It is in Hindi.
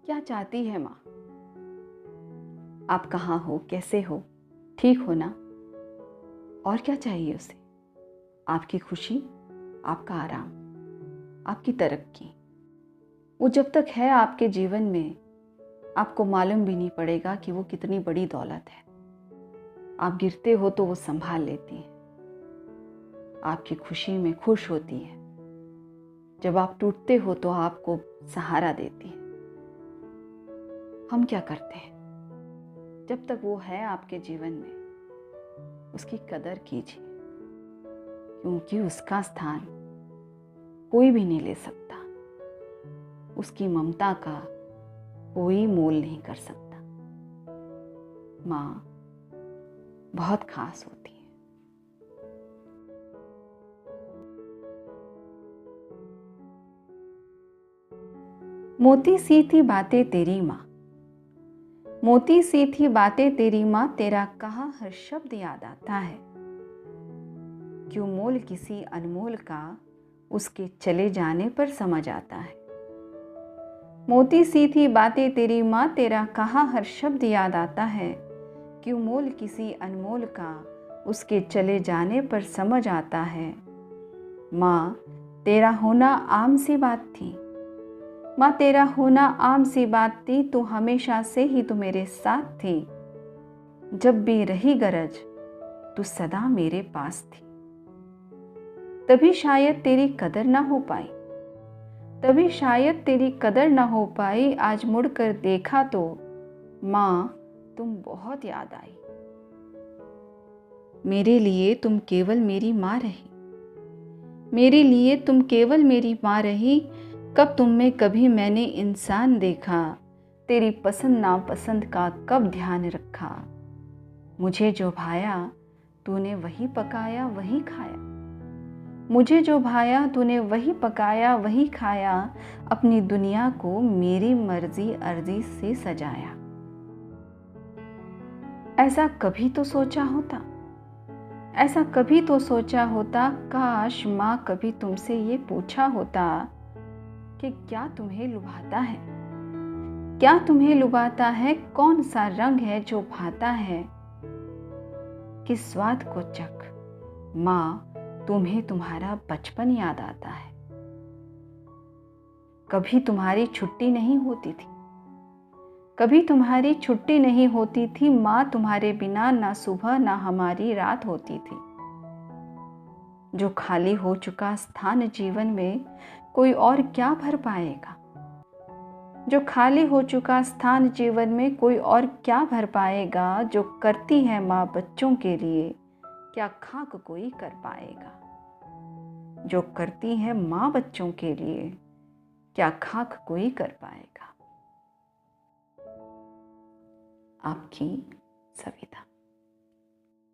क्या चाहती है माँ? आप कहाँ हो, कैसे हो, ठीक हो ना? और क्या चाहिए उसे? आपकी खुशी, आपका आराम, आपकी तरक्की। वो जब तक है आपके जीवन में, आपको मालूम भी नहीं पड़ेगा कि वो कितनी बड़ी दौलत है। आप गिरते हो तो वो संभाल लेती है, आपकी खुशी में खुश होती है। जब आप टूटते हो तो आपको सहारा देती है। हम क्या करते हैं? जब तक वो है आपके जीवन में, उसकी कदर कीजिए, क्योंकि उसका स्थान कोई भी नहीं ले सकता। उसकी ममता का कोई मोल नहीं कर सकता। माँ बहुत खास होती है। मोती सी थी बातें तेरी माँ, मोती सी थी बातें तेरी माँ, तेरा कहा हर शब्द याद आता है। क्यों मोल किसी अनमोल का, उसके चले जाने पर समझ आता है। मोती सी थी बातें तेरी माँ, तेरा कहा हर शब्द याद आता है। क्यों मोल किसी अनमोल का, उसके चले जाने पर समझ आता है। माँ तेरा होना आम सी बात थी, माँ तेरा होना आम सी बात थी, तू हमेशा से ही तू मेरे साथ थी। जब भी रही गरज तू सदा मेरे पास थी। तभी शायद तेरी कदर ना हो पाई, तभी शायद तेरी कदर ना हो पाई। आज मुड़कर देखा तो माँ तुम बहुत याद आई। मेरे लिए तुम केवल मेरी माँ रही, मेरे लिए तुम केवल मेरी माँ रही। कब तुम में कभी मैंने इंसान देखा, तेरी पसंद नापसंद का कब ध्यान रखा। मुझे जो भाया तूने वही पकाया वही खाया, मुझे जो भाया तूने वही पकाया वही खाया। अपनी दुनिया को मेरी मर्जी अर्जी से सजाया। ऐसा कभी तो सोचा होता, ऐसा कभी तो सोचा होता, काश माँ कभी तुमसे ये पूछा होता कि क्या तुम्हें लुभाता है, क्या तुम्हें लुभाता है, कौन सा रंग है जो भाता है। किस स्वाद को चख माँ तुम्हें तुम्हारा बचपन याद आता है। कभी तुम्हारी छुट्टी नहीं होती थी, कभी तुम्हारी छुट्टी नहीं होती थी माँ, तुम्हारे बिना ना सुबह ना हमारी रात होती थी। जो खाली हो चुका स्थान जीवन में कोई और क्या भर पाएगा, जो खाली हो चुका स्थान जीवन में कोई और क्या भर पाएगा। जो करती है माँ बच्चों के लिए, क्या खाक कोई कर पाएगा। जो करती है माँ बच्चों के लिए, क्या खाक कोई कर पाएगा। आपकी सविता।